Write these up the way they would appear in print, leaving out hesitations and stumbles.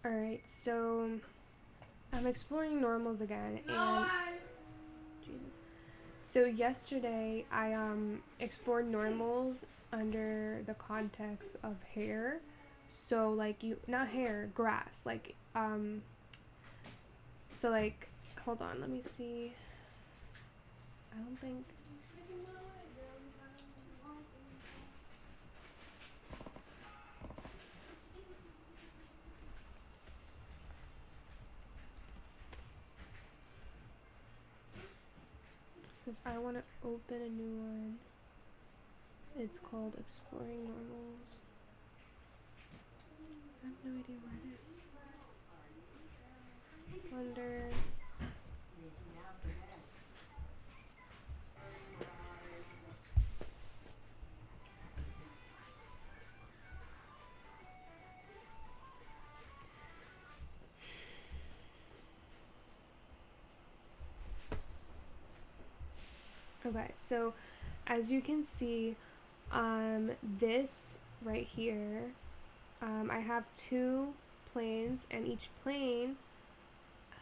Alright, so I'm exploring normals again, and Jesus. So yesterday I explored normals under the context of hair. So like you not hair, grass. Like hold on, let me see. I don't think so if I wanna open a new one, it's called Exploring Normals. I have no idea where it is. Under Okay, so as you can see, this right here, I have two planes, and each plane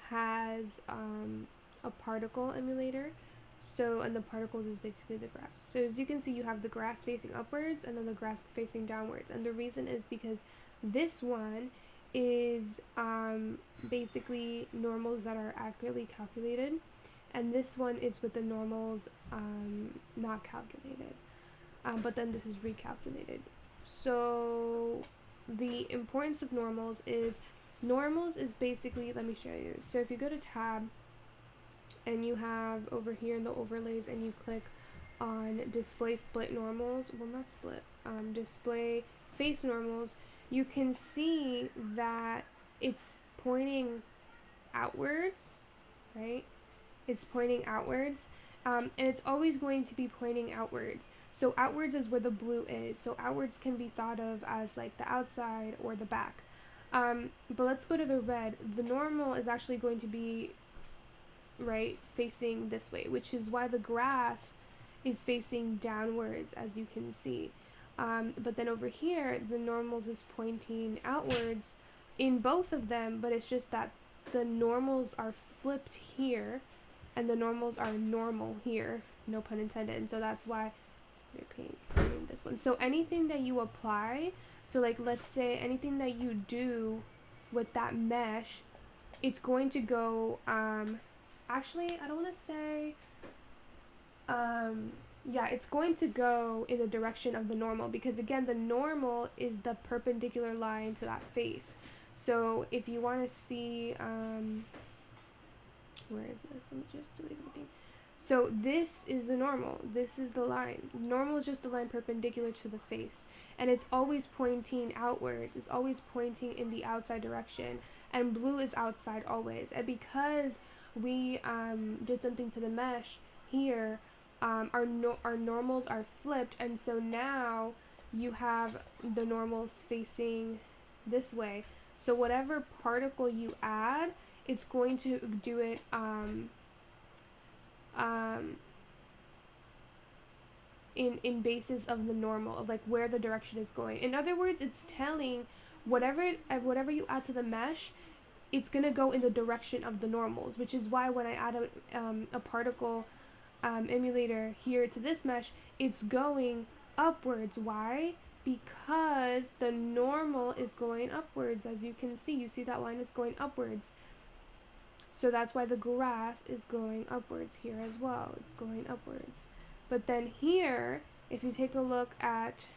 has a particle emulator. So, and the particles is basically the grass. So as you can see, you have the grass facing upwards and then the grass facing downwards. And the reason is because this one is basically normals that are accurately calculated, and this one is with the normals not calculated. But then this is recalculated. So the importance of normals is basically, let me show you. So if you go to tab and you have over here in the overlays and you click on display split normals, well not split, display face normals, you can see that it's pointing outwards, right? It's pointing outwards, and it's always going to be pointing outwards. So outwards is where the blue is. So outwards can be thought of as like the outside or the back. But let's go to the red. The normal is actually going to be right facing this way, which is why the grass is facing downwards, as you can see. But then over here, the normals is pointing outwards in both of them, but it's just that the normals are flipped here and the normals are normal here, no pun intended. And so that's why they're painting this one. So anything that you apply, so like let's say anything that you do with that mesh, it's going to go, actually I don't want to say, yeah, it's going to go in the direction of the normal, because again the normal is the perpendicular line to that face. So if you want to see, where is this? Let me just delete everything. So this is the normal. This is the line. Normal is just a line perpendicular to the face. And it's always pointing outwards. It's always pointing in the outside direction. And blue is outside always. And because we did something to the mesh here, our normals are flipped. And so now you have the normals facing this way. So whatever particle you add, it's going to do it in basis of the normal, of like where the direction is going. In other words, it's telling whatever you add to the mesh, it's gonna go in the direction of the normals, which is why when I add a particle emulator here to this mesh, it's going upwards. Why? Because the normal is going upwards. As you can see, you see that line is going upwards. So that's why the grass is going upwards here as well. It's going upwards. But then here, if you take a look at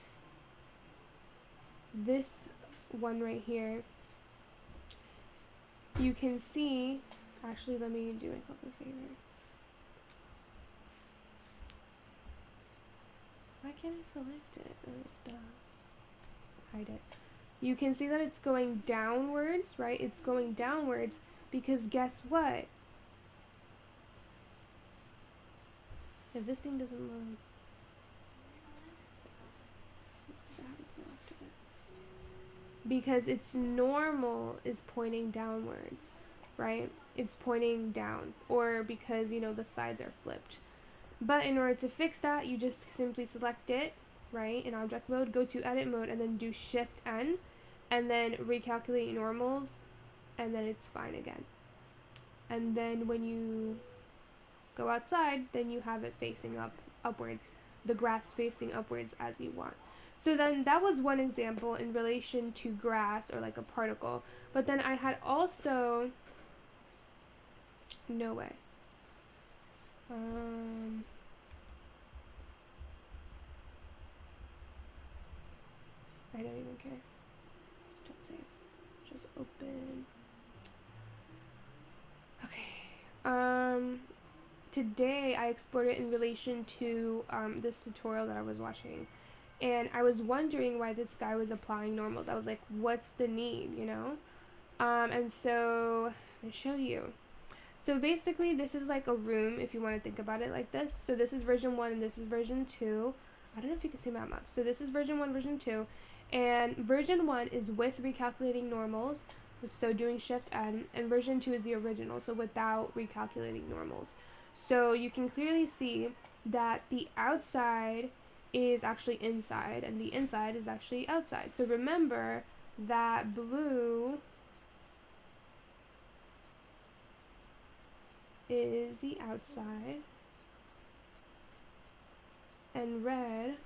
this one right here, you can see, actually let me do myself a favor. Why can't I select it? Oh, hide it. You can see that it's going downwards, right? It's going downwards because guess what? If this thing doesn't load, it's because I haven't selected it. Because its normal is pointing downwards, right? It's pointing down, or because, you know, the sides are flipped. But in order to fix that, you just simply select it, right, in object mode, go to edit mode, and then do Shift N, and then recalculate normals and then it's fine again. And then when you go outside, then you have it facing upwards, the grass facing upwards as you want. So then that was one example in relation to grass or like a particle. But then I had also, no way. I don't even care. Don't save. Just open. Okay. Today I explored it in relation to this tutorial that I was watching. And I was wondering why this guy was applying normals. I was like, what's the need, you know? And so, I'm going to show you. So basically, this is like a room, if you want to think about it like this. So this is version 1 and this is version 2. I don't know if you can see my mouse. So this is version 1, version 2. And version 1 is with recalculating normals, so doing Shift N. And version 2 is the original, so without recalculating normals. So you can clearly see that the outside is actually inside and the inside is actually outside. So remember that blue is the outside and red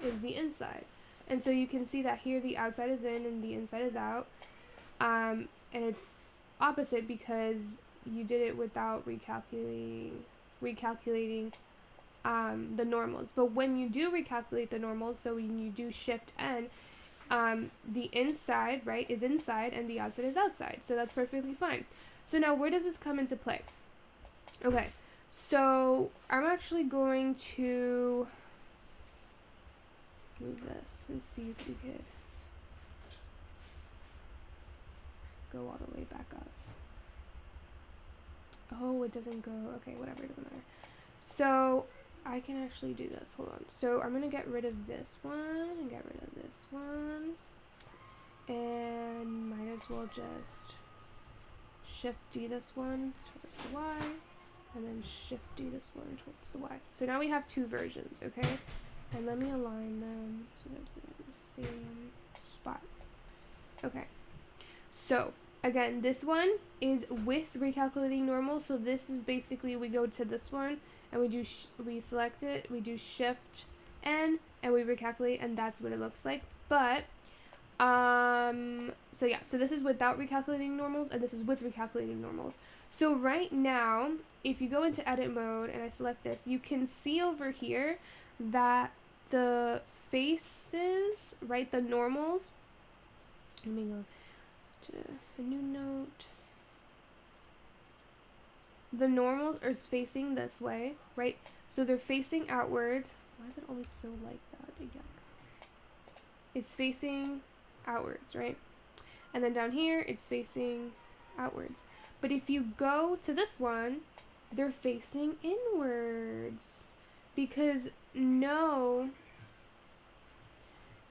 is the inside. And so you can see that here the outside is in and the inside is out. And it's opposite because you did it without recalculating the normals. But when you do recalculate the normals, so when you do Shift N, the inside, right, is inside and the outside is outside. So that's perfectly fine. So now where does this come into play? Okay, so I'm actually going to move this and see if we could go all the way back up. Oh, it doesn't go. Okay, whatever, it doesn't matter. So I can actually do this. Hold on. So I'm gonna get rid of this one and get rid of this one, and might as well just Shift D this one towards the Y, and then Shift D this one towards the Y. So now we have two versions, okay? And let me align them so that they're in the same spot. Okay. So again, this one is with recalculating normal. So this is basically, we go to this one and we select it, we do Shift N and we recalculate, and that's what it looks like. But so yeah, so this is without recalculating normals and this is with recalculating normals. So right now, if you go into edit mode and I select this, you can see over here that the faces, right, the normals, let me go to a new note. The normals are facing this way, right? So they're facing outwards. Why is it always so like that? Yuck. It's facing outwards, right? And then down here, it's facing outwards. But if you go to this one, they're facing inwards. Because know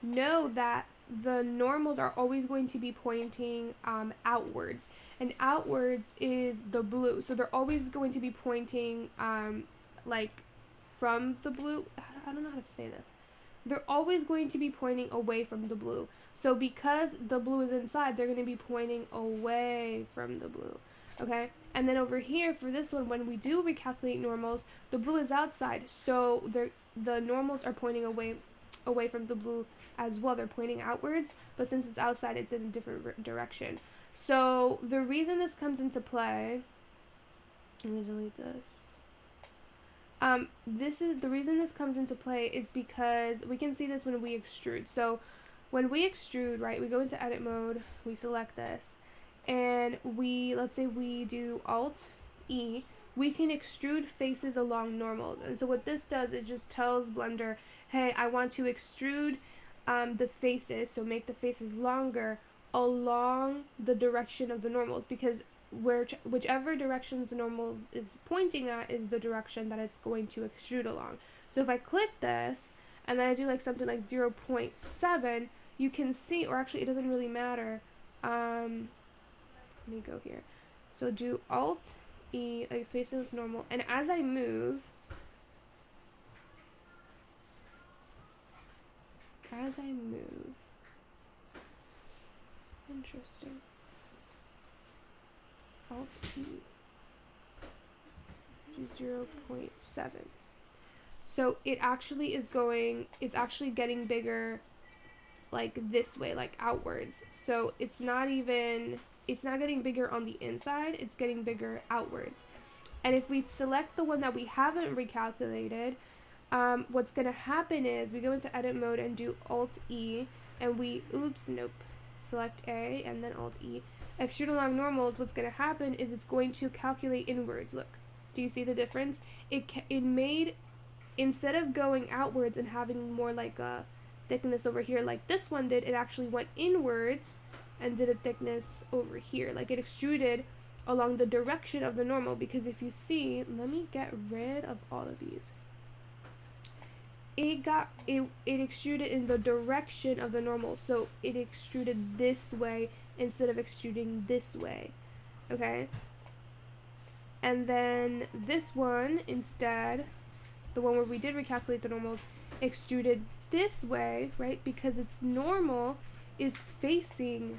that the normals are always going to be pointing outwards, and outwards is the blue, so they're always going to be pointing like from the blue. I don't know how to say this. They're always going to be pointing away from the blue. So because the blue is inside, they're going to be pointing away from the blue. Okay, and then over here for this one, when we do recalculate normals, the blue is outside, so the normals are pointing away from the blue as well. They're pointing outwards, but since it's outside, it's in a different direction. So the reason this comes into play, let me delete this. This is the reason this comes into play is because we can see this when we extrude. So when we extrude, right, we go into edit mode, we select this, and let's say we do Alt E, we can extrude faces along normals. And so what this does is just tells Blender, hey, I want to extrude the faces, so make the faces longer along the direction of the normals, because whichever direction the normals is pointing at is the direction that it's going to extrude along. So if I click this and then I do like something like 0.7, you can see, or actually it doesn't really matter. Let me go here. So do Alt E, like faces normal, and as I move, Interesting. Alt E. 0.7. So it actually is going, it's actually getting bigger like this way, like outwards. So it's not getting bigger on the inside, it's getting bigger outwards. And if we select the one that we haven't recalculated, what's going to happen is we go into edit mode and do Alt E, and select A and then Alt E. Extrude along normals, what's going to happen is it's going to calculate inwards. Look, do you see the difference? It made, instead of going outwards and having more like a thickness over here like this one did, it actually went inwards and did a thickness over here. Like it extruded along the direction of the normal, because if you see, let me get rid of all of these. It extruded in the direction of the normal, so it extruded this way instead of extruding this way, okay? And then this one instead, the one where we did recalculate the normals, extruded this way, right? Because its normal is facing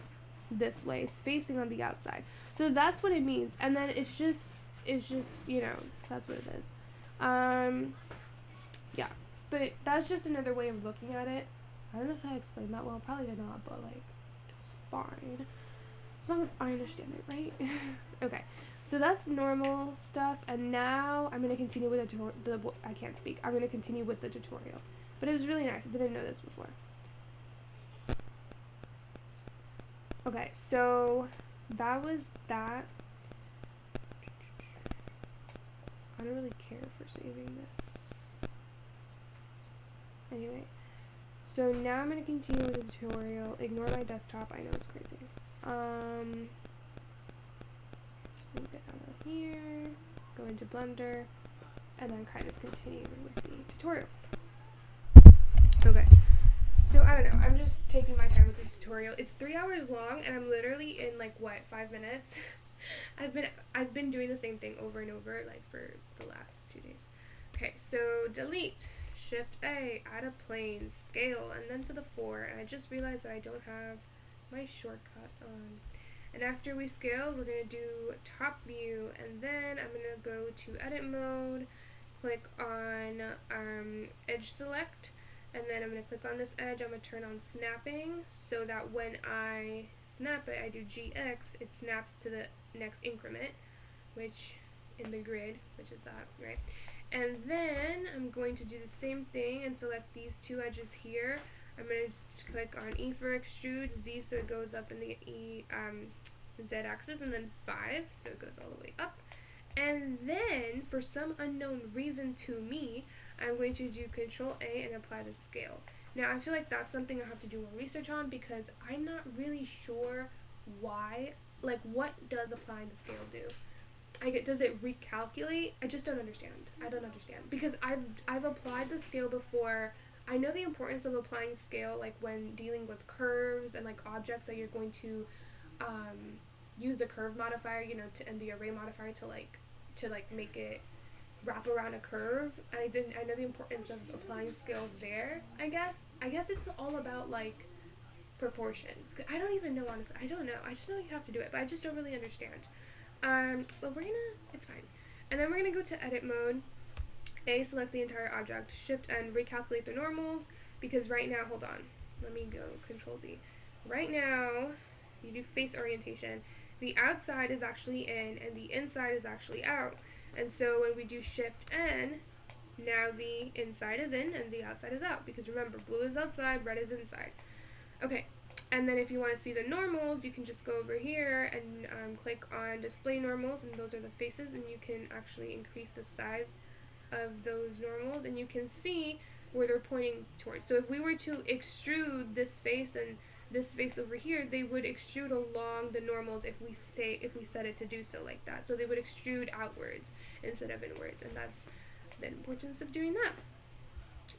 this way. It's facing on the outside. So that's what it means. And then it's just, you know, that's what it is. Yeah. But that's just another way of looking at it. I don't know if I explained that well. Probably did not, but like, it's fine. As long as I understand it, right? Okay. So that's normal stuff, and now I'm going to continue with I can't speak. I'm going to continue with the tutorial. But it was really nice. I didn't know this before. Okay, so that was that. I don't really care for saving this. Anyway, so now I'm going to continue with the tutorial. Ignore my desktop. I know it's crazy. Move it out of here, go into Blender, and then kind of continue with the tutorial. Okay, so I don't know, I'm just taking my time with this tutorial. It's 3 hours long, and I'm literally in like, what, 5 minutes? I've been doing the same thing over and over, like, for the last 2 days. Okay, so delete, Shift A, add a plane, scale, and then to the 4, and I just realized that I don't have my shortcut on. And after we scale, we're going to do top view, and then I'm going to go to edit mode, click on edge select, and then I'm going to click on this edge. I'm going to turn on snapping so that when I snap it, I do GX, it snaps to the next increment, which in the grid, which is that, right? And then I'm going to do the same thing and select these two edges here. I'm going to click on E for extrude, Z so it goes up in the Z axis, and then 5 so it goes all the way up. And then, for some unknown reason to me, I'm going to do Control A and apply the scale. Now, I feel like that's something I have to do more research on, because I'm not really sure why, like, what does applying the scale do? Does it recalculate? I just don't understand. I don't understand. Because I've applied the scale before. I know the importance of applying scale, like when dealing with curves and like objects that you're going to use the curve modifier, you know, and the array modifier to make it wrap around a curve. And I know the importance of applying scale there. I guess it's all about like proportions. I don't even know, honestly. I don't know. I just know you have to do it, but I just don't really understand. But it's fine. And then we're gonna go to edit mode. A, select the entire object, Shift N, recalculate the normals, because right now, hold on, let me go, Control Z. Right now, you do face orientation, the outside is actually in, and the inside is actually out. And so when we do Shift N, now the inside is in and the outside is out, because remember, blue is outside, red is inside. Okay, and then if you want to see the normals, you can just go over here and click on display normals, and those are the faces, and you can actually increase the size of those normals, and you can see where they're pointing towards. So if we were to extrude this face and this face over here, they would extrude along the normals if we set it to do so like that. So they would extrude outwards instead of inwards, and that's the importance of doing that.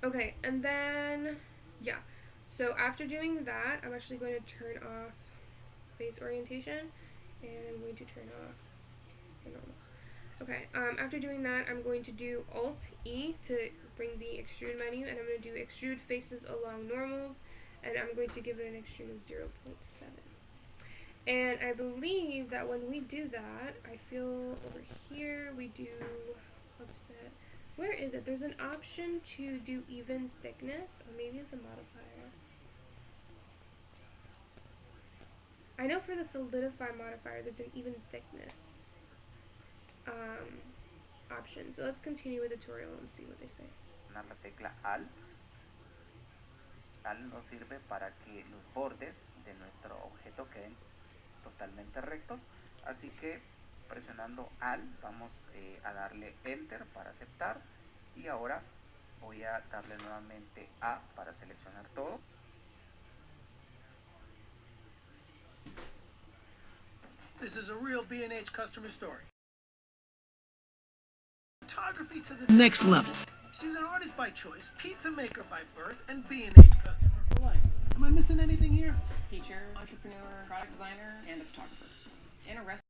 Okay, and then yeah, so after doing that, I'm actually going to turn off face orientation, and I'm going to turn off the normals. Okay, after doing that, I'm going to do Alt-E to bring the extrude menu, and I'm going to do extrude faces along normals, and I'm going to give it an extrude of 0.7. And I believe that when we do that, I feel over here we do offset. Where is it? There's an option to do even thickness, or maybe it's a modifier. I know for the solidify modifier, there's an even thickness option. So let's continue with the tutorial and see what they say. La tecla Alt. Alt nos sirve para que los bordes de nuestro objeto queden totalmente rectos, así que presionando Alt vamos a darle Enter para aceptar, y ahora voy a darle nuevamente A para seleccionar todo. This is a real B&H customer story. Photography to the next level. She's an artist by choice, pizza maker by birth, and B&H customer for life. Am I missing anything here? Teacher, entrepreneur, product designer, and a photographer. And a restaurant.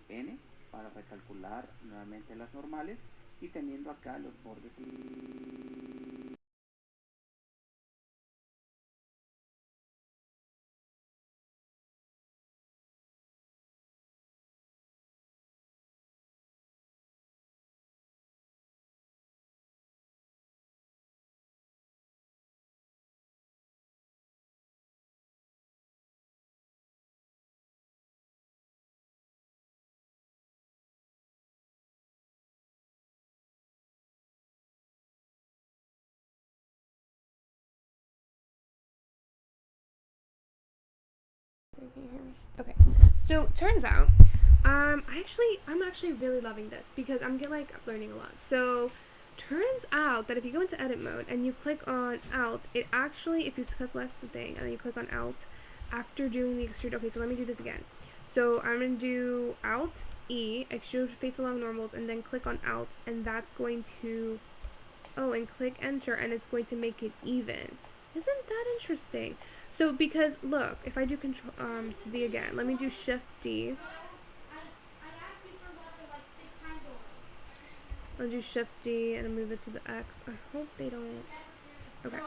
N para recalcular nuevamente las normales, y teniendo acá los bordes. Can you hear me? Okay. So turns out, I'm actually really loving this because I'm learning a lot. So turns out that if you go into edit mode and you click on Alt, it actually, if you select the thing and then you click on Alt after doing the extrude. Okay, so let me do this again. So I'm gonna do Alt E, extrude face along normals, and then click on Alt, and that's going to, and click Enter, and it's going to make it even. Isn't that interesting? So because look, if I do Control Z again, let me do Shift D. I'll do Shift D and I'll move it to the X. I hope they don't. Okay.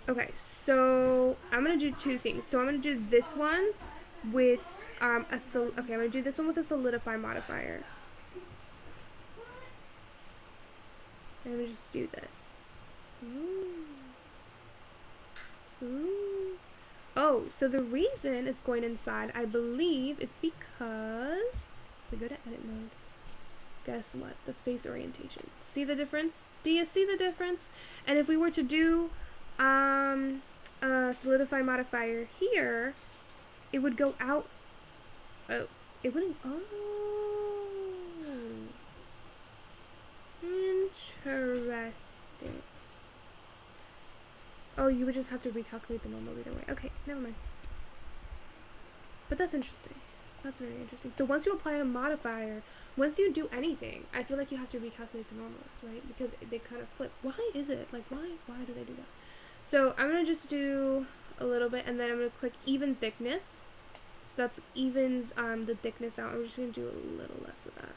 Okay, so I'm gonna do two things. So I'm gonna do this one with I'm gonna do this one with a solidify modifier. And I'm gonna just do this. Ooh. Oh, so the reason it's going inside, I believe it's because we go to edit mode. Guess what? The face orientation. See the difference? Do you see the difference? And if we were to do solidify modifier here, it would go out. Oh, it wouldn't. Oh, interesting. Oh, you would just have to recalculate the normal either way. Okay, never mind. But that's interesting. That's very interesting. So once you apply a modifier, once you do anything, I feel like you have to recalculate the normals, right? Because they kind of flip. Why is it? Like, why do they do that? So I'm going to just do a little bit, and then I'm going to click even thickness. So that's evens the thickness out. I'm just going to do a little less of that.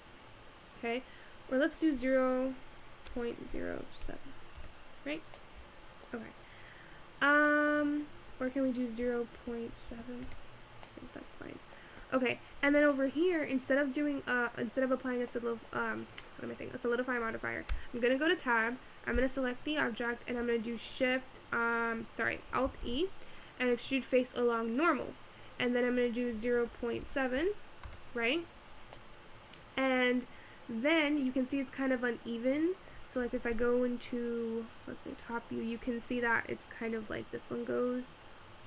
Okay? Or let's do 0.07. Right? Okay. Or can we do 0.7? I think that's fine. Okay, and then over here, instead of applying a solidify modifier, I'm gonna go to tab, I'm gonna select the object, and I'm gonna do Alt E, and extrude face along normals. And then I'm gonna do 0.7, right? And then you can see it's kind of uneven. So like if I go into, let's say, top view, you can see that it's kind of like this one goes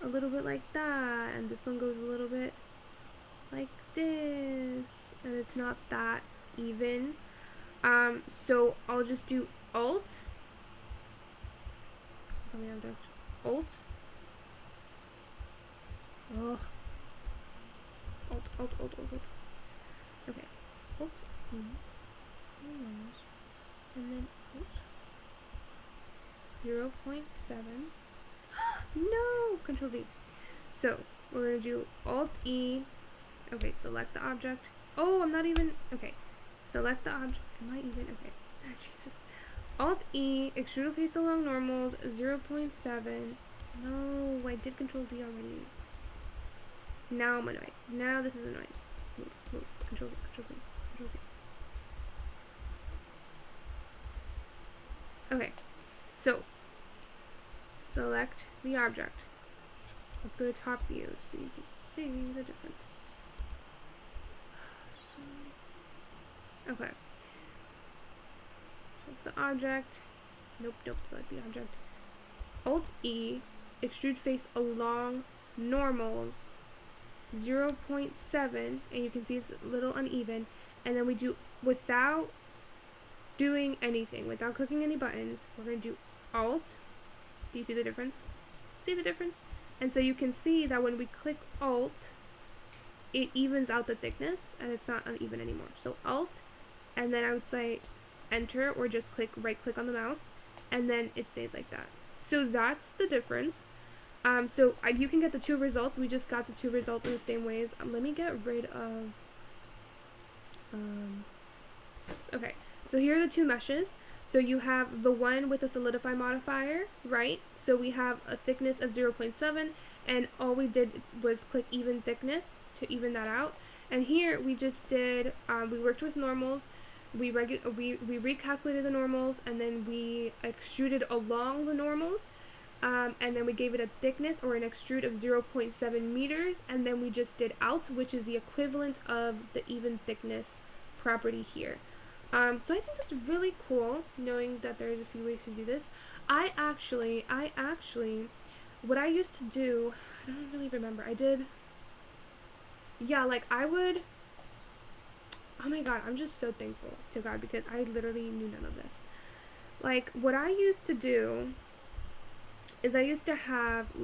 a little bit like that, and this one goes a little bit like this, and it's not that even. So I'll just do Alt. Alt. Ugh. Alt. Okay. Alt. And then Alt 0.7. No! Control Z. So we're gonna do Alt E. Okay, select the object. Oh, I'm not even. Okay, select the object. Am I even? Okay. Jesus. Alt E, extrude face along normals, 0.7. No, I did Control Z already. Now I'm annoyed. Now this is annoying. Move. Control Z, Control Z, Control Z. Okay, so select the object. Let's go to top view so you can see the difference. Okay. Select the object. Nope, select the object. Alt E, extrude face along normals, 0.7, and you can see it's a little uneven. And then we do, without doing anything, without clicking any buttons, we're going to do Alt. Do you see the difference? See the difference? And so you can see that when we click Alt, it evens out the thickness and it's not uneven anymore. So Alt, and then I would say Enter, or just right click on the mouse, and then it stays like that. So that's the difference. You can get the two results. We just got the two results in the same ways. Let me get rid of okay, so here are the two meshes. So you have the one with a solidify modifier, right? So we have a thickness of 0.7, and all we did was click even thickness to even that out. And here we just did, we worked with normals, we recalculated the normals, and then we extruded along the normals, and then we gave it a thickness or an extrude of 0.7 meters, and then we just did out, which is the equivalent of the even thickness property here. So I think that's really cool, knowing that there's a few ways to do this. I actually, what I used to do, I don't really remember, I would, oh my god, I'm just so thankful to God, because I literally knew none of this. Like, what I used to do is I used to have,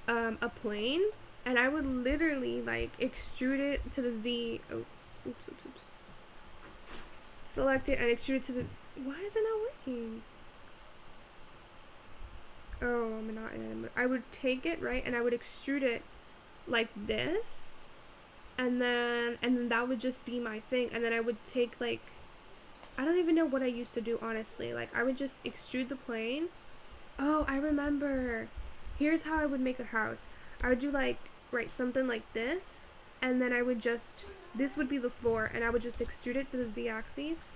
a plane, and I would literally, extrude it to the Z, oops. Select it and extrude it to the, why is it not working? Oh, I'm not in it. I would take it, right, and I would extrude it like this, and then that would just be my thing. And then I would take, I don't even know what I used to do, honestly. I would just extrude the plane. Oh, I remember. Here's how I would make a house. I would do something like this, and then I would just, this would be the floor, and I would just extrude it to the Z-axis.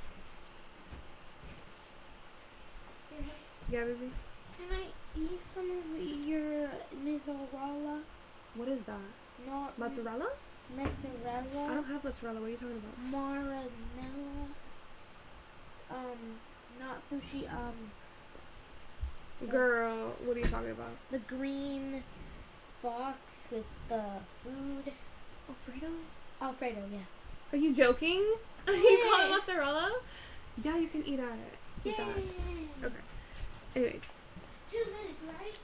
Yeah, baby? Can I eat some of your mozzarella? What is that? Not Mozzarella? mozzarella. I don't have mozzarella. What are you talking about? Marinella. Not sushi. Girl, what are you talking about? The green box with the food. Alfredo, yeah. Are you joking? You call it mozzarella? Yeah, you can eat that. Yay. Okay. Anyway. 2 minutes, right?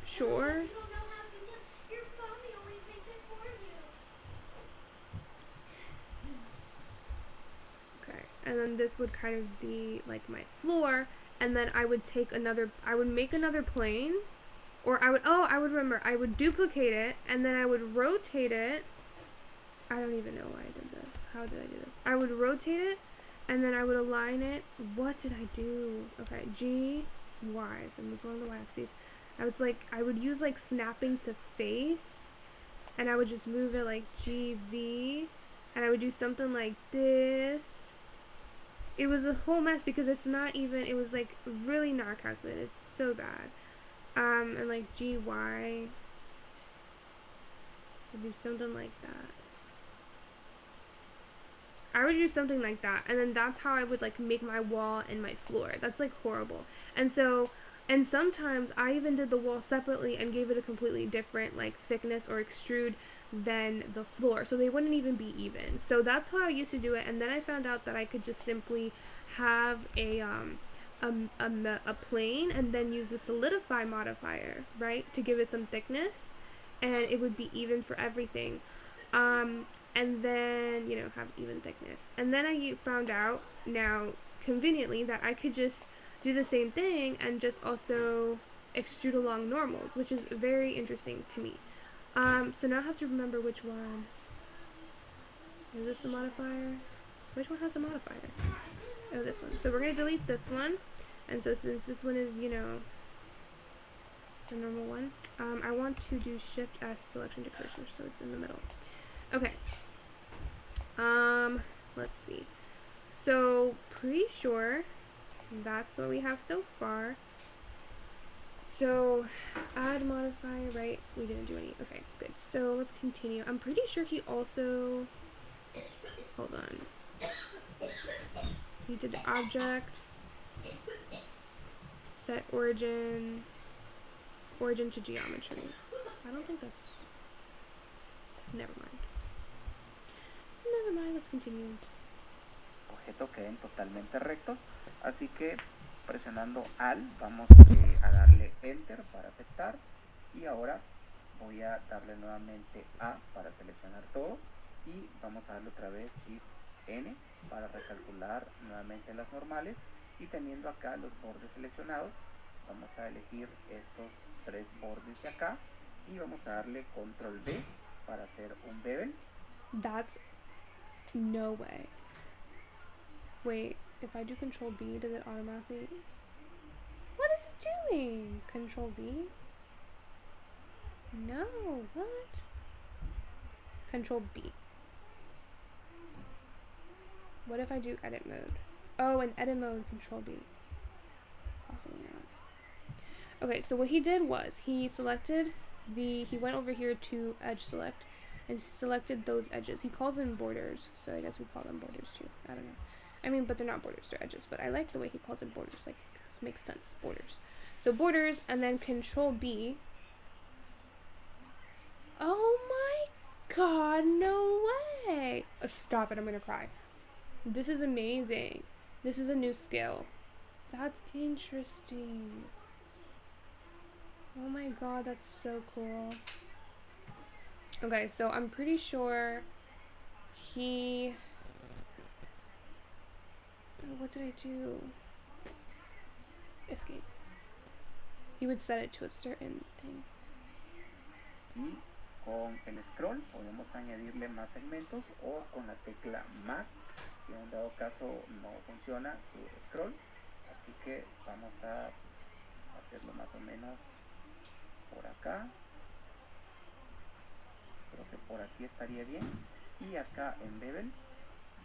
Sure. You don't know how to cook. Your mommy always makes it for you. Okay. And then this would kind of be like my floor, and then I would make another plane, or I would remember, I would duplicate it, and then I would rotate it. I don't even know why I did this. How did I do this? I would rotate it, and then I would align it. What did I do? Okay, G, Y. So I'm just on the Y-axis. I would use snapping to face, and I would just move it like G, Z, and I would do something like this. It was a whole mess because it's not even, it was really not calculated. It's so bad. And G, Y. I'd do something like that. I would do something like that, and then that's how I would make my wall and my floor. That's horrible. And sometimes I even did the wall separately and gave it a completely different thickness or extrude than the floor, so they wouldn't even be even. So that's how I used to do it, and then I found out that I could just simply have a plane and then use the solidify modifier, right, to give it some thickness, and it would be even for everything. And then, have even thickness. And then I found out now, conveniently, that I could just do the same thing and just also extrude along normals, which is very interesting to me. So now I have to remember which one. Is this the modifier? Which one has the modifier? Oh, this one. So we're going to delete this one. And so since this one is, you know, the normal one, I want to do Shift S selection to cursor so it's in the middle. Okay. Let's see. So pretty sure that's what we have so far. So add modifier, right? We didn't do any. Okay, good. So let's continue. I'm pretty sure he also, hold on. He did object, set origin to geometry. I don't think that's, never mind. Never mind, let's continue. Objeto queden totalmente rectos, así que presionando Alt vamos a darle Enter para aceptar y ahora voy a darle nuevamente A para seleccionar todo y vamos a darle otra vez Shift N para recalcular nuevamente las normales y teniendo acá los bordes seleccionados vamos a elegir estos tres bordes de acá y vamos a darle Control B para hacer un bevel. That's no way. Wait, if I do Control B, does it automatically? What is it doing? Control B? No, what? Control B. What if I do edit mode? Oh, in edit mode, Control B. Possibly not. Okay, so what he did was he selected he went over here to edge select and selected those edges. He calls them borders, so I guess we call them borders too. I don't know. I mean, but they're not borders, they're edges, but I like the way he calls them borders. Like, this makes sense, borders. So borders, and then Control B. Oh my god, no way! Stop it, I'm gonna cry. This is amazing. This is a new skill. That's interesting. Oh my god, that's so cool. Okay, so I'm pretty sure he... Oh, what did I do? Escape. He would set it to a certain thing. Y con el scroll podemos añadirle más segmentos o con la tecla más si en dado caso no funciona su scroll, así que vamos a hacerlo más o menos por acá, creo que por aquí estaría bien y acá en bevel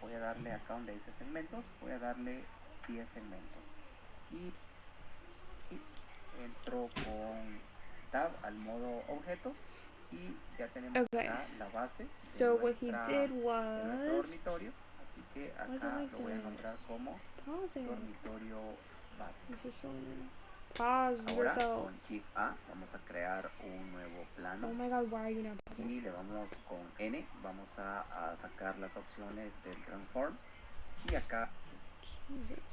voy a darle acá donde dice segmentos, voy a darle 10 segmentos y entro con tab al modo objeto y ya tenemos acá la base so what he did de nuestro was dormitorio, así que acá like lo voy a this? nombrar como Pause it. dormitorio base. This is showing me. Pause Ahora yourself. con Shift A vamos a crear un nuevo plano Oh my god, why are you not pausing? y le vamos con N, vamos a sacar las opciones del transform y acá Jesus.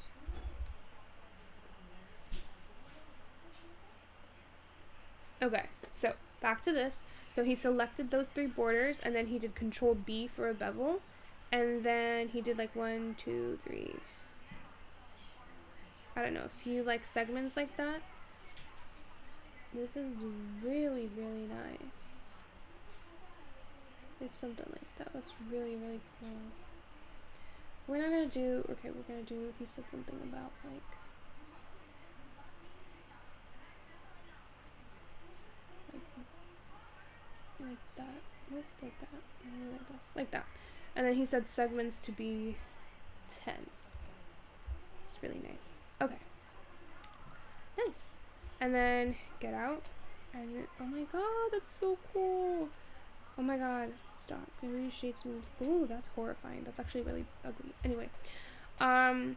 Okay, so back to this. So he selected those three borders and then he did Control B for a bevel. And then he did like 1, 2, 3. I don't know, a few like segments like that. This is really, really nice. It's something like that. That's really, really cool. We're not gonna do, okay, we're gonna do, he said something about like that. Nope, like that. Like this. Like that. And then he said segments to be 10. It's really nice. Okay. Nice. And then get out. And then, oh my god, that's so cool. Oh my god, stop. It really shades me. Ooh, that's horrifying. That's actually really ugly. Anyway. Okay.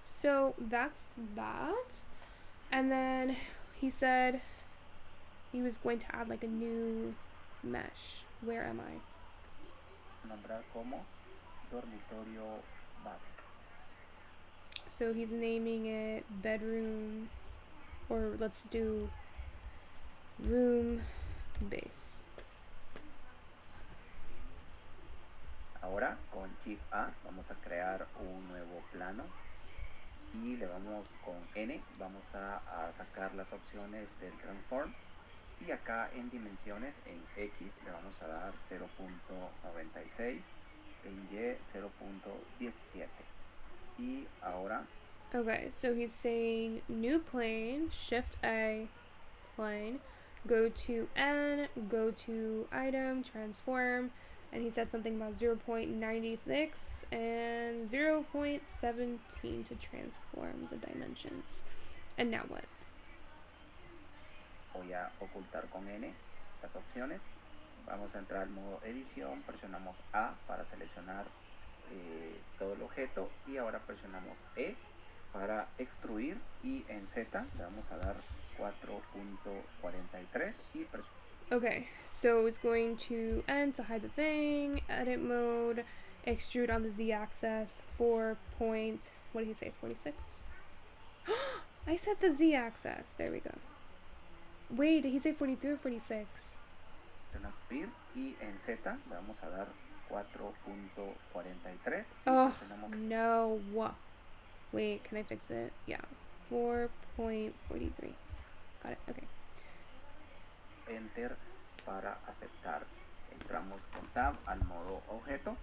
So that's that. And then he said he was going to add like a new mesh. Where am I? nombrar como dormitorio base. So he's naming it bedroom, or let's do room base. Ahora con Shift A vamos a crear un nuevo plano y le vamos con N, vamos a sacar las opciones del transform y acá en dimensiones en X le vamos a dar 0.96, en Y 0.17. Y ahora Okay, so he's saying new plane, shift A, plane, go to N, go to item, transform, and he said something about 0.96 and 0.17 to transform the dimensions. And now what? voy a ocultar con N las opciones. Vamos a entrar al modo edición, presionamos A para seleccionar todo el objeto y ahora presionamos E para extruir y en Z le vamos a dar 4.43 y presionamos. Okay, so it's going to N to hide the thing, edit mode, extrude on the Z axis, 4 point, what did he say, 46? I said the Z axis, there we go. Wait, did he say 43 or 46? Y en Z le vamos a dar 4.43. Oh, no. Wait, can I fix it? Yeah, 4.43. Got it, okay. Enter para aceptar. Entramos con Tab al modo objeto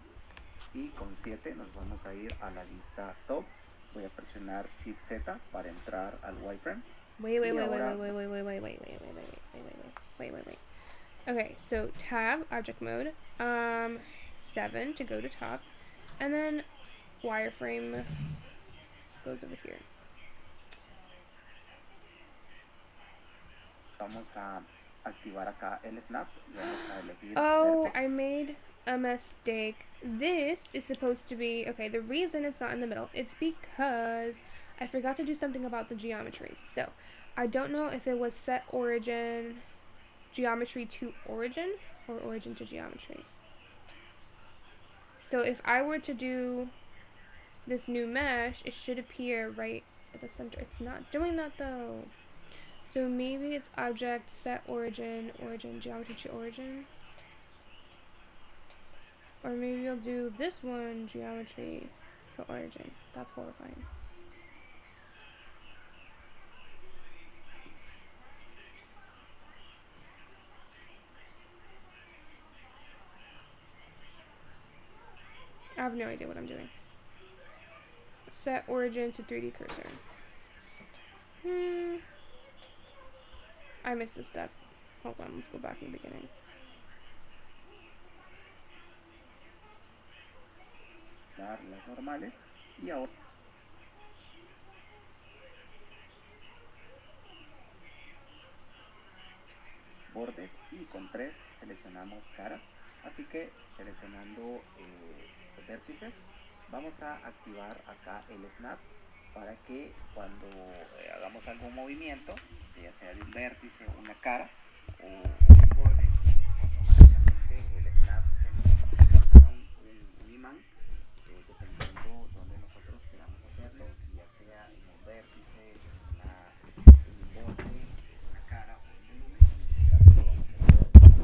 y con 7 nos vamos a ir a la lista top. Voy a presionar Shift Z para entrar al wireframe. Wait. Okay, so tab, object mode, 7 to go to top, and then wireframe goes over here. Vamos a activar acá el snap. Vamos a elegir Oh, vertex. I made a mistake. This is supposed to be, okay, the reason it's not in the middle, it's because I forgot to do something about the geometry. So, I don't know if it was set origin, geometry to origin, or origin to geometry. So if I were to do this new mesh, it should appear right at the center. It's not doing that though. So maybe it's object, set origin, origin, geometry to origin. Or maybe I'll do this one, geometry to origin. That's horrifying. I have no idea what I'm doing. Set origin to 3D cursor. I missed a step. Hold on, let's go back in the beginning. Las normales y ahora bordes y con 3 seleccionamos caras. Así que seleccionando los vértices vamos a activar acá el snap para que cuando hagamos algún movimiento, ya sea de un vértice, una cara o un borde, automáticamente el snap se nos un imán dependiendo donde nosotros queramos hacerlo, ya sea en un vértice, en un borde, una cara o un volumen. En este caso lo vamos a hacer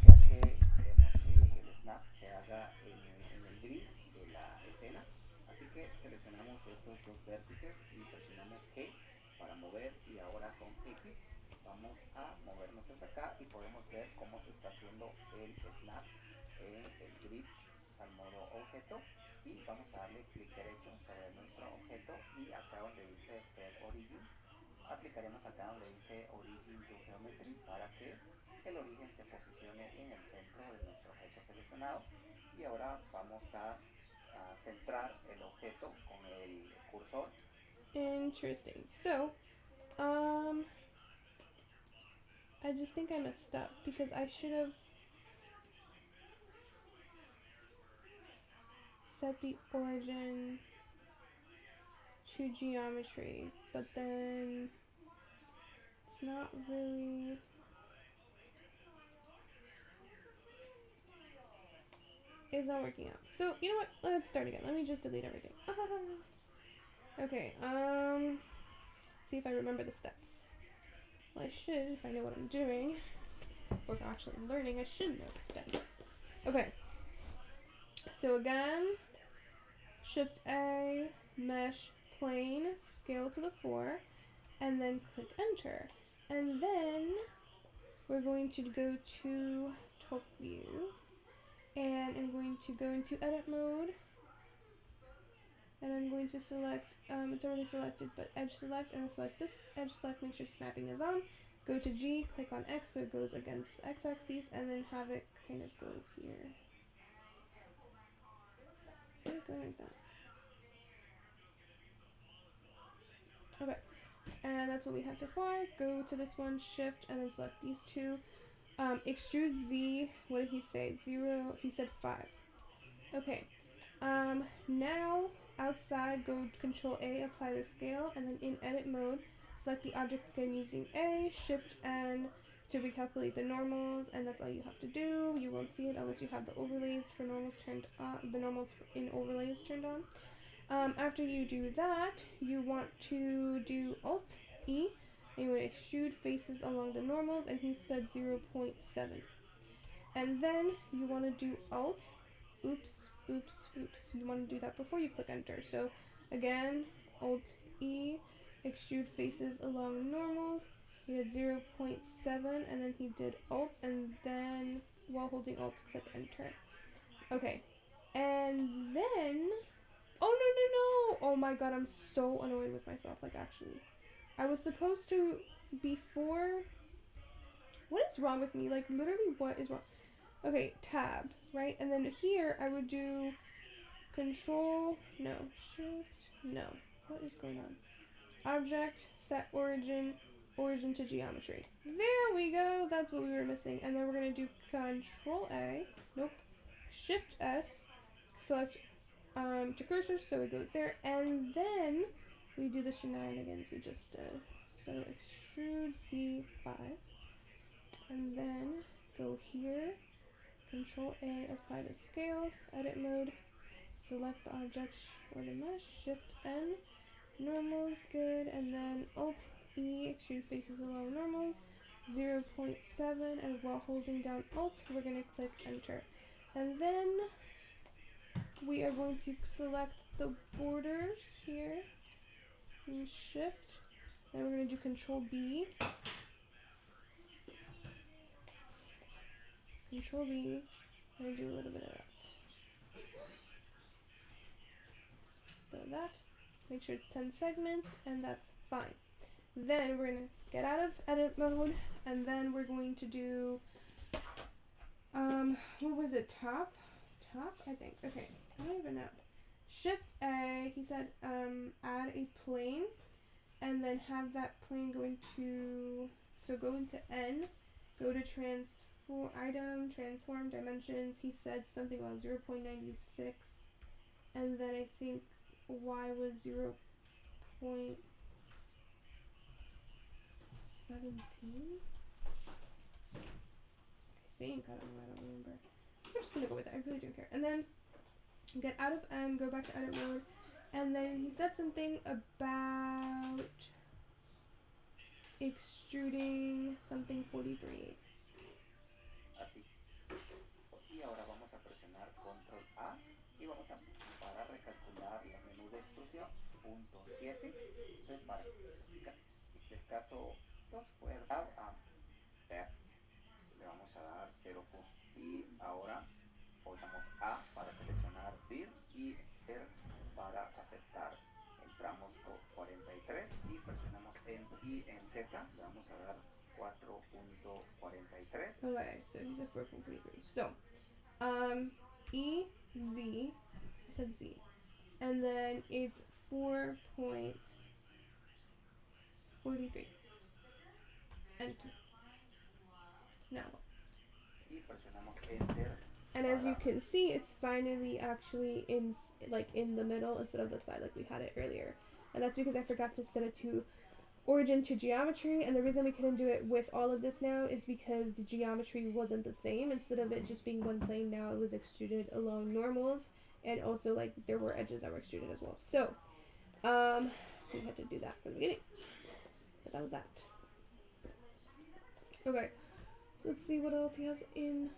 ya que queremos que el snap se haga en el grid de la escena. Así que seleccionamos estos dos vértices y presionamos G para mover y ahora con X vamos a movernos hasta acá y podemos ver cómo se está haciendo el snap en el grid al modo objeto y vamos a darle clic derecho sobre nuestro objeto y acá donde dice Set Origin aplicaremos acá donde dice Origin to Geometry para que el origen se posicione en el centro de nuestro objeto seleccionado y ahora vamos a centrar el objeto con el cursor. Interesting. So, I just think I messed up because I should have set the origin to geometry, but then it's not really. It's not working out. So, you know what? Let's start again. Let me just delete everything. Okay, see if I remember the steps. Well, I should, if I know what I'm doing. Or if I'm actually learning, I should know the steps. Okay. So again, Shift A, mesh, plane, scale to the 4, and then click enter. And then we're going to go to top view, and I'm going to go into edit mode, and I'm going to select, it's already selected, but edge select, and I'll select this edge select, make sure snapping is on, go to G, click on X so it goes against x-axis, and then have it kind of go here. So go like that. Okay, and that's what we have so far. Go to this one, shift, and then select these two. Extrude Z, what did he say? 0, he said 5. Okay, now outside, go Control A, apply the scale, and then in edit mode, select the object again using A, Shift N to recalculate the normals, and that's all you have to do. You won't see it unless you have the overlays for normals turned on, the normals in overlays turned on. After you do that, you want to do Alt E, and you want to extrude faces along the normals, and he said 0.7. And then you want to do Alt, oops. You want to do that before you click enter. So again, Alt E, extrude faces along normals. He did 0.7, and then he did Alt, and then while holding Alt, click enter. Okay, and then, oh no, oh my god, I'm so annoyed with myself. Like, actually, I was supposed to, before, what is wrong with me? Like, literally, what is wrong? Okay, tab, right? And then here I would do control, no, shift, no. What is going on? Object, set origin, origin to geometry. There we go. That's what we were missing. And then we're going to do control A, nope, shift S, select to cursor so it goes there. And then we do the shenanigans we just did. So extrude C5. And then go here, control A, apply the scale, edit mode, select the object or the mesh, shift N, normals, good, and then Alt E, extrude faces along normals, 0.7, and while holding down Alt, we're going to click enter. And then we are going to select the borders here, and shift, then we're going to do control B, control B, and do a little bit of that. That, make sure it's 10 segments, and that's fine. Then we're gonna get out of edit mode, and then we're going to do, what was it, top, I think, okay, I don't even know. Shift A, he said, add a plane, and then have that plane go into, so go into N, go to transform, item, transform, dimensions, he said something about 0.96, and then I think Y was 0.17. I think, I don't remember. I'm just gonna go with it, I really don't care. And then get out of N, go back to edit mode, and then he said something about extruding something 43. Así. Y ahora vamos a presionar control A y vamos a para recalcular la menú de extrusión punto 7. Entonces para el caso 2 puede dar a le vamos a dar 0 y ahora pulsamos A para seleccionar dir y enter para aceptar. Entramos con 43 y presionamos en Z le vamos a dar 4.43. Okay, so he's at 4.43. So, E, Z, I said Z, and then it's 4.43. Enter. Now. Y presionamos enter. And as you can see, it's finally actually in the middle instead of the side like we had it earlier. And that's because I forgot to set it to origin to geometry, and the reason we couldn't do it with all of this now is because the geometry wasn't the same. Instead of it just being one plane, now it was extruded along normals, and also like there were edges that were extruded as well. So we had to do that from the beginning. But that was that. Okay, so let's see what else he has in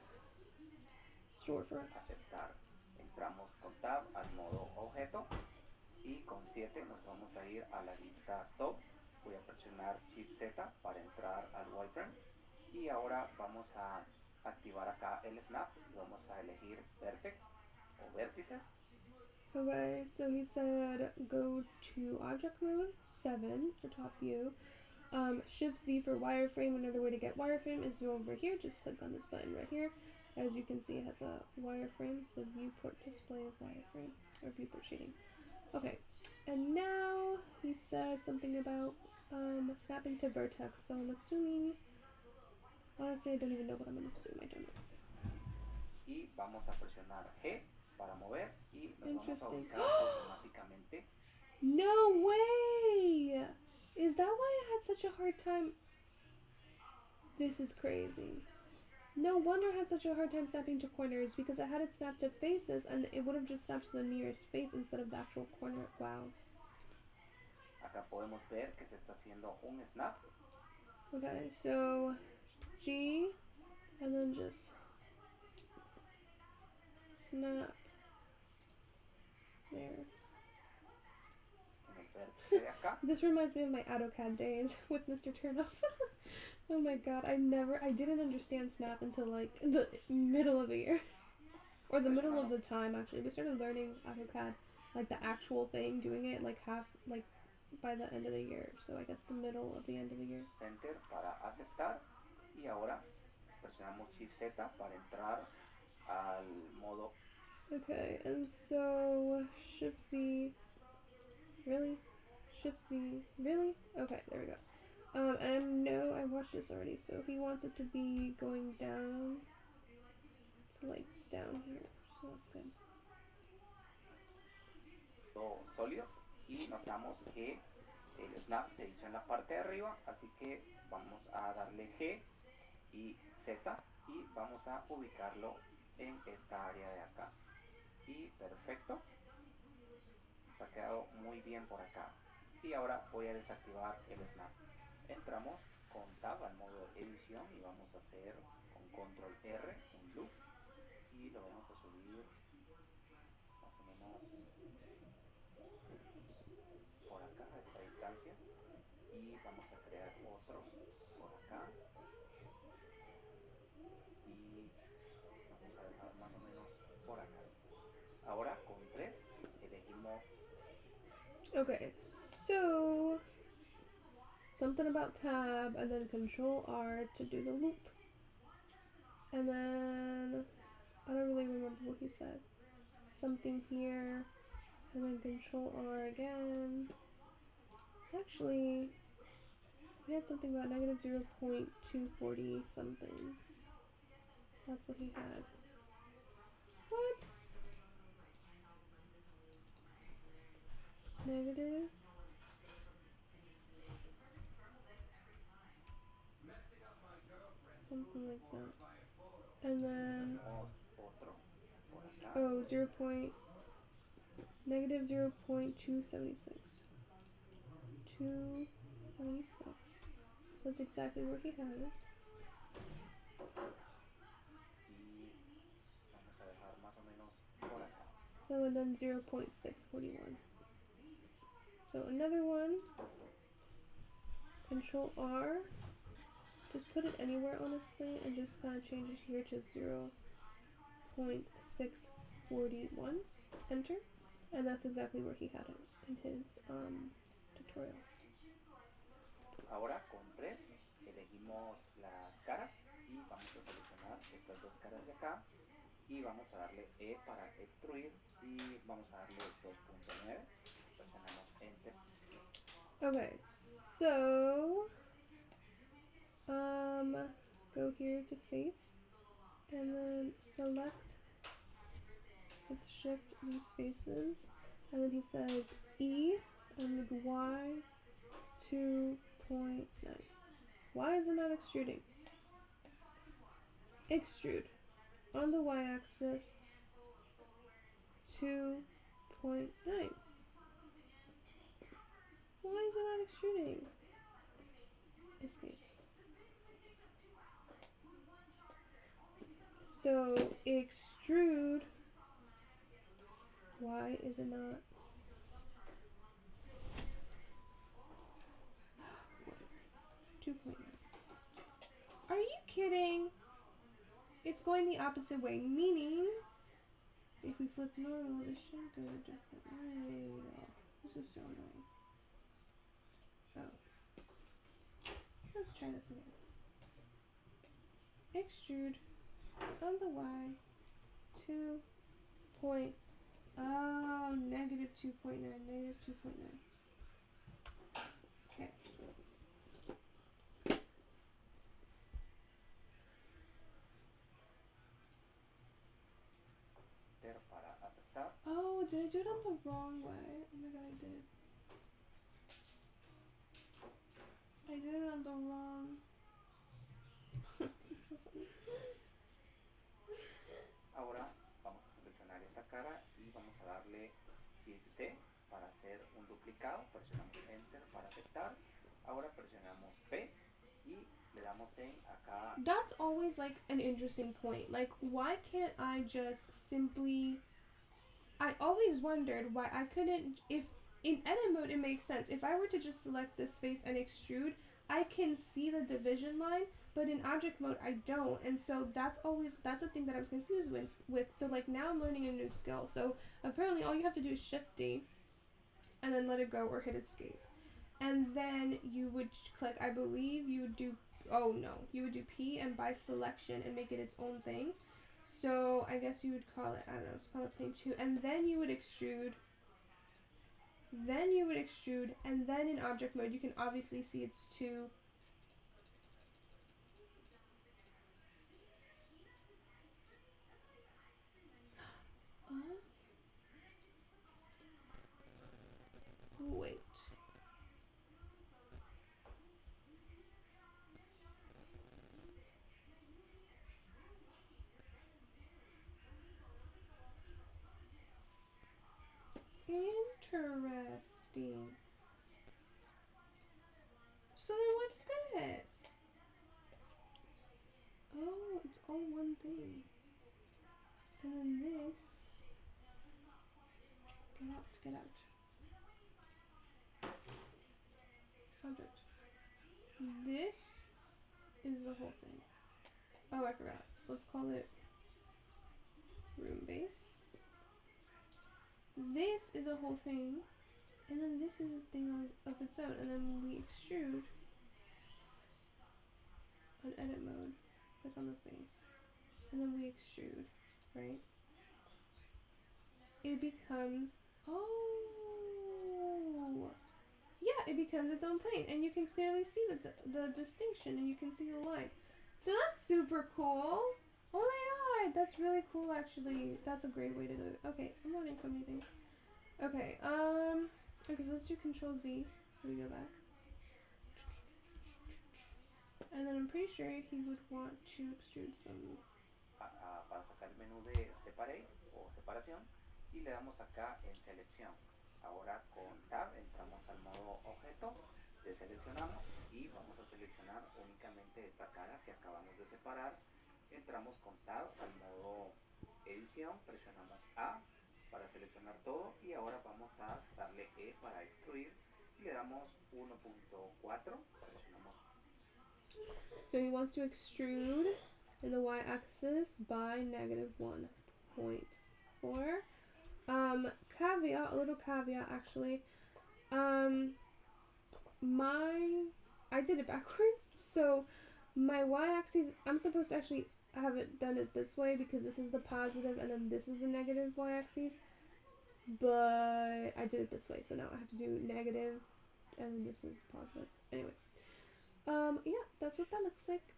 store for us. Aceptar. Entramos con tab al modo objeto y con 7 nos vamos a ir a la lista top. Voy a presionar Shift Z para entrar al wireframe y ahora vamos a activar acá el snap y vamos a elegir vertex o vértices Okay, so he said go to object mode 7 for top view. Shift Z for wireframe. Another way to get wireframe is to go over here. Just click on this button right here. As you can see, it has a wireframe. It's a viewport display of wireframe or viewport shading. Okay, and now he said something about snapping to vertex. So I'm assuming. Honestly, I don't even know what I'm gonna assume. I don't know. Y vamos a presionar G para mover y nos vamos a Interesting. ubicar automáticamente. No way! Is that why I had such a hard time? This is crazy. No wonder I had such a hard time snapping to corners because I had it snapped to faces and it would have just snapped to the nearest face instead of the actual corner. Wow. Acá podemos ver que se está haciendo un snap. Okay, so G and then just snap there. En el vértice de acá. This reminds me of my AutoCAD days with Mr. Turnoff. Oh my god, I didn't understand Snap until like the middle of the year. Or the middle of the time actually. We started learning AutoCAD, like the actual thing, doing it like by the end of the year. So I guess the middle of the end of the year. Enter para aceptar y ahora presionamos Shift Z para entrar al modo. Okay, and so Shift Z. Really? Shift Z. Really? Okay, there we go. And I know I watched this already, so he wants it to be going down to like down here. So that's good. Sólido y notamos que el snap se hizo en la parte de arriba, así que vamos a darle G y Z y vamos a ubicarlo en esta área de acá. Y perfecto, se ha quedado muy bien por acá. Y ahora voy a desactivar el snap. Entramos con Tab al modo edición y vamos a hacer con Control R un loop y lo vamos a subir más o menos por acá a esta distancia y vamos a crear otro por acá y vamos a dejar más o menos por acá. Ahora con 3 elegimos. Okay, so something about tab and then Control R to do the loop. And then I don't really remember what he said. Something here and then Control R again. Actually, he had something about negative 0.240 something. That's what he had. What? Negative? Something like that. And then, Otro por acá. oh, negative 0.276. 276. That's exactly where he had it. Y vamos a dejar más o menos por acá. So, and then 0.641. So, another one. Control R. Just put it anywhere, honestly, and just kind of change it here to 0.641. Enter. And that's exactly where he had it in his tutorial. Ahora con 3 elegimos las caras y vamos a seleccionar estas dos caras de acá y vamos a darle E para extruir y vamos a darle 2.9. Presionamos Enter. Okay, so go here to face and then select with shift these faces and then he says E and Y 2.9. Why is it not extruding? Extrude on the y-axis 2.9. Why is it not extruding? Escape. So extrude. Why is it not? Are you kidding? It's going the opposite way, meaning If we flip normal, this should go a different way. Oh, this is so annoying. Oh. Let's try this again. Extrude on the Y 2 point. Oh, negative 2.9. Negative 2.9. Okay. Para aceptar. Oh, did I do it on the wrong way? Oh my god, I did. I did it on the wrong. It's so funny. Ahora vamos a seleccionar esta cara y vamos a darle Shift D para hacer un duplicado. Presionamos Enter para aceptar. Ahora presionamos P y le damos en acá. That's always like an interesting point. Like, why can't I just simply. I always wondered why I couldn't. If in edit mode it makes sense. If I were to just select this face and extrude, I can see the division line, but in object mode I don't. And so that's a thing that I was confused with. So like now I'm learning a new skill. So apparently all you have to do is Shift D and then let it go or hit escape. And then you would click, I believe you would do, oh no, you would do P and by selection and make it its own thing. So I guess you would call it, I don't know, let's call it plane 2. And then you would extrude. Then you would extrude. And then in object mode, you can obviously see it's 2. Wait. Interesting. So then what's this? Oh, it's all one thing. And then this. Get out, get out. Object. This is the whole thing. Oh, I forgot. Let's call it room base. This is a whole thing. And then this is a thing of its own. And then we extrude on edit mode. Click on the face. And then we extrude, right? It becomes, oh, yeah, it becomes its own plane. And you can clearly see the distinction and you can see the line. So that's super cool. Oh my god, that's really cool actually. That's a great way to do it. Okay, I'm learning so many things. Okay, okay, so let's do Control Z. So we go back. And then I'm pretty sure he would want to extrude some. Para sacar el menú de Separate o separación y le damos acá en selección. Ahora con Tab entramos al modo objeto, deseleccionamos y vamos a seleccionar únicamente esta cara que acabamos de separar. Entramos con Tab al modo edición, presionamos A para seleccionar todo y ahora vamos a darle E para extruir y le damos 1.4, presionamos. So he wants to extrude in the y-axis by negative 1.4. Caveat, a little caveat actually. I did it backwards. So my y-axis, I'm supposed to actually have it done it this way because this is the positive and then this is the negative y-axis. But I did it this way, so now I have to do negative and this is positive. Anyway. Yeah, that's what that looks like.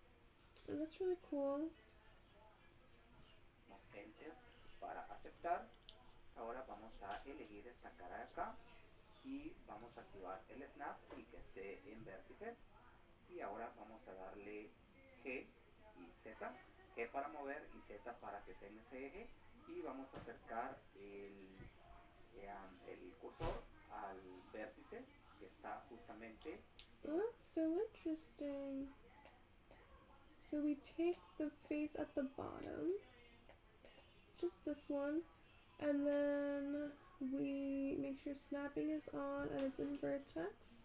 And that's really cool. Enter para aceptar. Ahora vamos a elegir esta cara de acá y vamos a activar el snap y que esté en vértices. Y ahora vamos a darle G y Z. G para mover y Z para que esté en ese eje. Y vamos a acercar el cursor al vértice que está justamente. Oh, that's so interesting. So we take the face at the bottom, just this one, and then we make sure snapping is on and it's in vertex,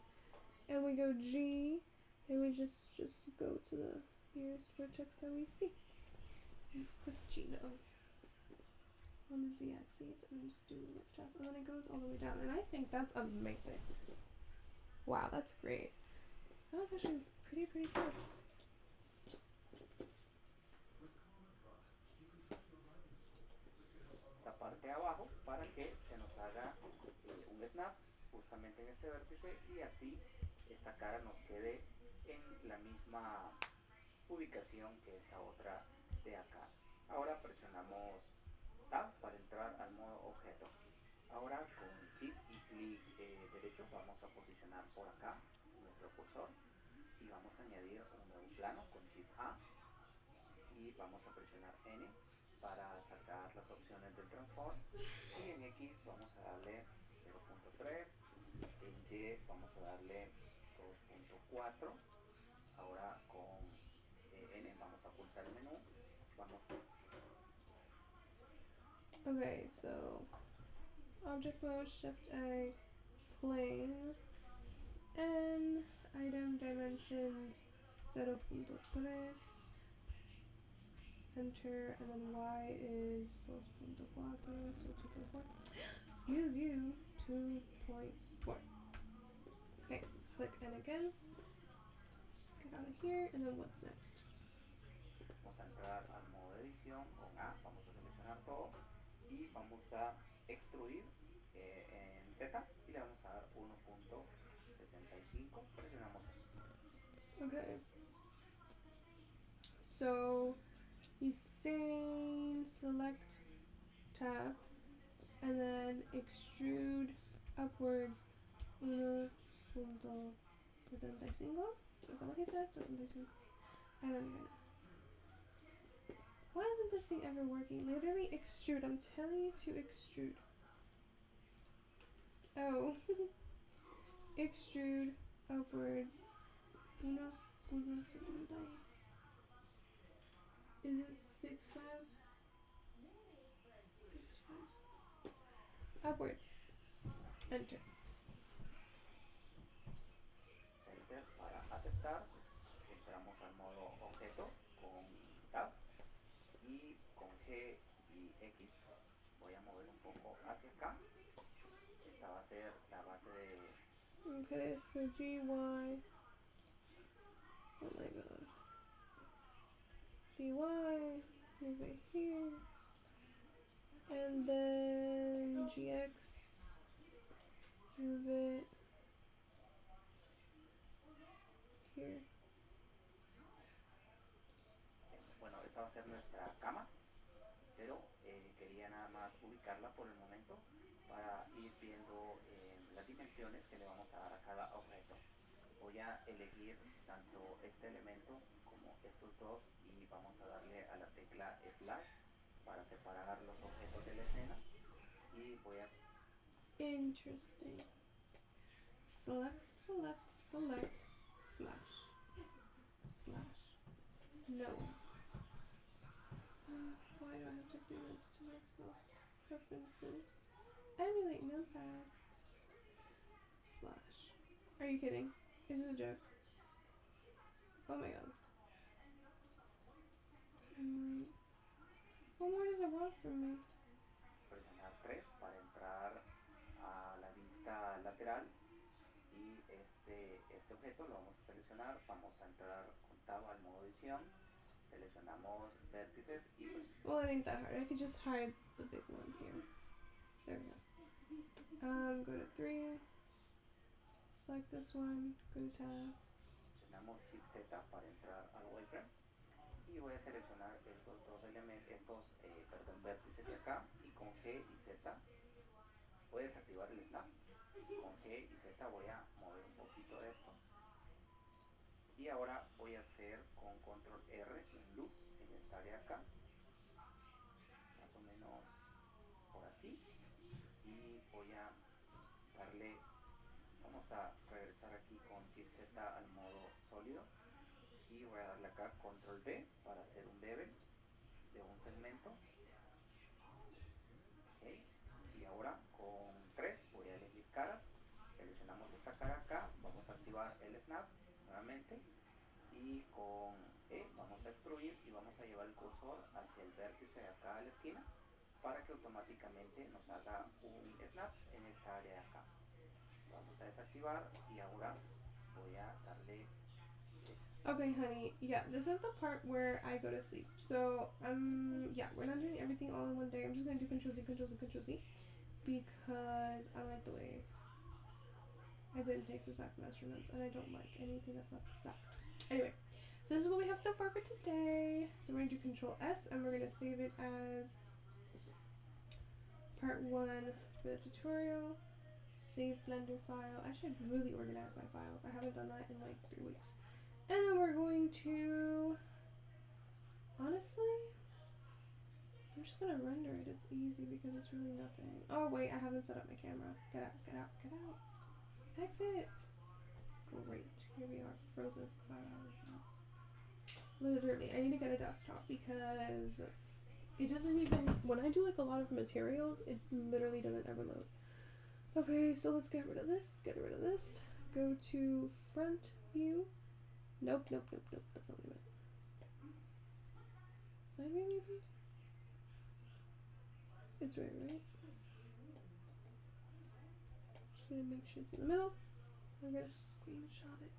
and we go G, and we just go to the nearest vertex that we see. Click G now. on the z-axis and then just do the chest, and then it goes all the way down, and I think that's amazing. Wow, that's great. That was actually pretty good. Esta parte de abajo para que se nos haga un snap justamente en este vértice y así esta cara nos quede en la misma ubicación que esta otra de acá. Ahora presionamos Tab para entrar al modo objeto. Ahora con Shift y clic derecho vamos a posicionar por acá nuestro cursor y vamos a añadir un nuevo plano con Shift A y vamos a presionar N para sacar las opciones del transform y en X vamos a darle 0.3, en Y vamos a darle 2.4. Ahora con N vamos a pulsar el menú, vamos. Okay, so object mode, shift A, plane, N, item dimensions 0.3, enter, and then Y is 2.4, so 2.4. Excuse you, 2.4. Okay, click N again. Get out of here, and then what's next? Vamos a entrar al modo de edición con A, vamos a seleccionar todo y vamos a extruir en Z y le vamos a dar 1.65, presionamos N. Okay. So he's saying select tab and then extrude upwards 1.75. Is that what he said? 75. I don't even know. Why isn't this thing ever working? Literally extrude. I'm telling you to extrude. Oh. Extrude upwards 1.75. Is it 6.5? 6.5. Upwards. Enter. Enter para aceptar. Entramos al modo objeto con Tab y con G y X voy a mover un poco hacia acá. Esta va a ser la base de... Okay, so GY. Oh my god. GY. Move it here. And then GX. Move it here. Bueno, esta va a ser nuestra cama, pero quería nada más ubicarla por el momento para ir viendo las dimensiones que le vamos a dar a cada objeto. Voy a elegir tanto este elemento como estos dos y vamos a darle a la tecla slash para separar los objetos de la escena y voy a... Interesting. Select, select, select, slash. Slash. No. Why do I have to do this to myself? Preferences. Emulate notepad. Slash. Are you kidding? Is this a joke? Oh my god. Emulate. What more does it want from me? presionar 3 para entrar a la vista lateral y este objeto lo vamos a seleccionar, vamos a entrar con tab al modo edición, seleccionamos vértices y pues... Well, it ain't that hard. I could just hide the big one here. There we go. Go to 3. Select this one. Go to tab. Presionamos Shift Z para entrar al wireframe y voy a seleccionar estos dos elementos, vértices de acá y con G y Z voy a desactivar el snap. Con G y Z voy a mover un poquito de esto y ahora voy a hacer con control R un loop en esta área de acá, más o menos por aquí, y voy a darle, vamos a regresar aquí con Shift Z al modo sólido y voy a darle acá control B para hacer un bevel de un segmento. Okay. Y ahora con 3 voy a elegir caras, seleccionamos esta cara acá, vamos a activar el snap nuevamente y con E vamos a extruir y vamos a llevar el cursor hacia el vértice de acá a la esquina para que automáticamente nos haga un snap en esta área de acá. Vamos a desactivar y ahora voy a darle. Okay, honey. Yeah, this is the part where I go to sleep. So, yeah, we're not doing everything all in one day. I'm just gonna do Control Z, Control Z, Control Z, because I like the way I didn't take exact measurements, and I don't like anything that's not exact. Anyway, so this is what we have so far for today. So we're gonna do Control S, and we're gonna save it as part 1 for the tutorial. Save Blender file. I should really organize my files. I haven't done that in like 3 weeks. And then we're going to, honestly, I'm just gonna render it. It's easy because it's really nothing. Oh wait, I haven't set up my camera. Get out, get out, get out. Exit. Great. Here we are, frozen for 5 hours now. Literally, I need to get a desktop because it doesn't even, when I do like a lot of materials, it literally doesn't ever load. Okay, so let's get rid of this, get rid of this. Go to front view. Nope, nope, nope, nope, that's not what I meant. Side view maybe? It's right, right? Just gonna make sure it's in the middle. I'm gonna screenshot it.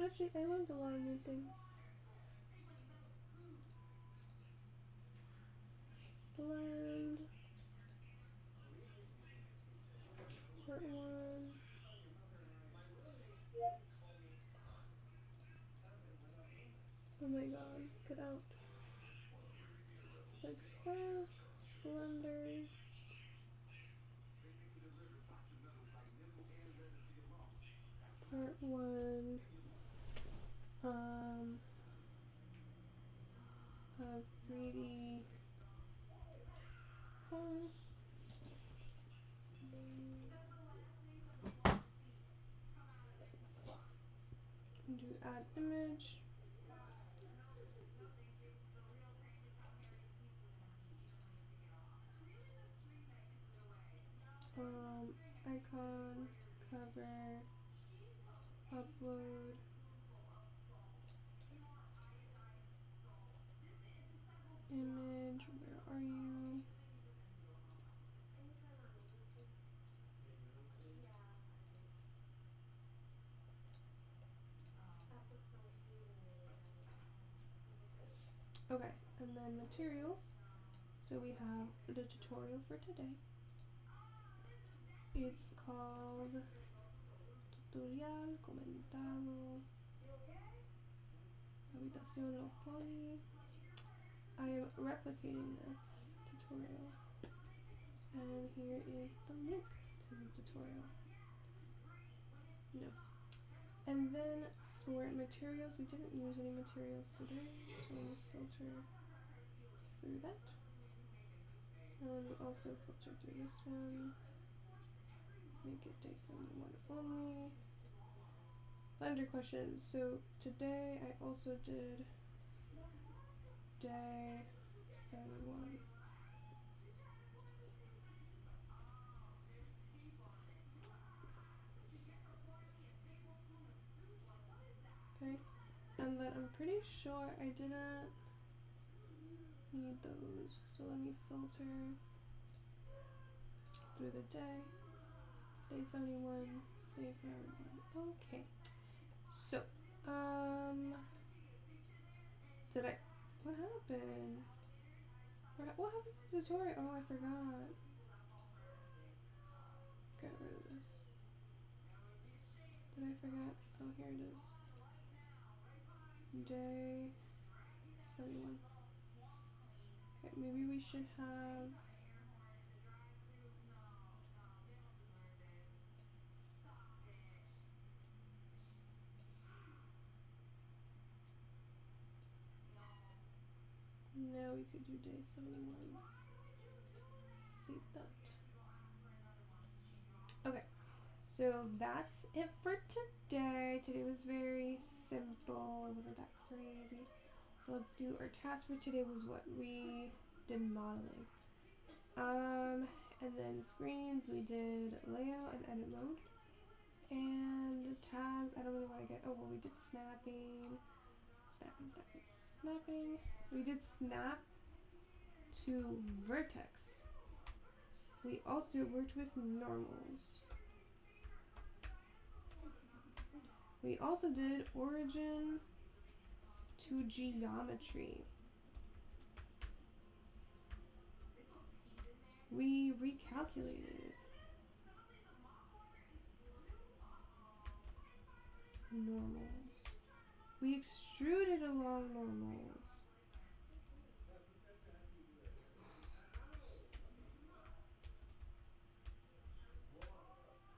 Actually, I learned a lot of new things. Blend. Part 1. Oh my god, get out. Success. Blender. Part 1. Of 3D. Do add image. Icon, cover, upload. Image, where are you? Okay, and then materials. So we have the tutorial for today. It's called Tutorial Comentado Habitación Lo Poli. I am replicating this tutorial. And here is the link to the tutorial. No. And then for materials, we didn't use any materials today, so we'll filter through that. And we also filter through this one. Make it day 71 only. Blender questions. So today I also did day 71. Okay. And then I'm pretty sure I didn't need those. So let me filter through the day. Day 71, save for everyone. Okay. So, did I, what happened? What happened to the tutorial? Oh, I forgot. Get rid of this. Did I forget? Oh, here it is. Day 71. Okay, maybe we should have, Now we could do day 71. Save that. Okay, so that's it for today. Today was very simple. It wasn't that crazy. So let's do our task for today was what we did modeling. And then screens we did layout and edit mode. And tags, I don't really want to get, oh well, we did snapping. Snapping. We did snap to vertex. We also worked with normals. We also did origin to geometry. We recalculated normals. We extruded along normals.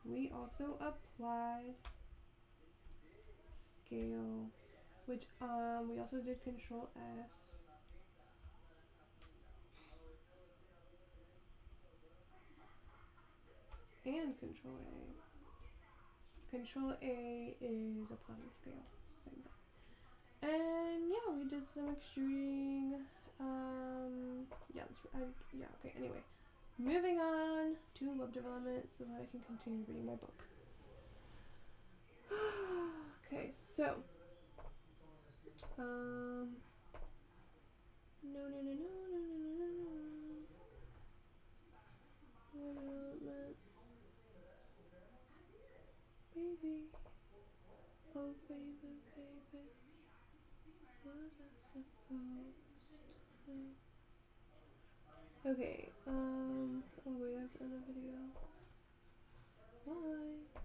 We also applied scale, which we also did Control S. And Control A. Control A is applying scale. It's the same thing. And yeah, we did some extruding. Okay, anyway. Moving on to web development so that I can continue reading my book. Okay, so. No. Development. Baby. Oh, baby. Was I supposed to? Okay, oh wait, I have to end the video. Bye.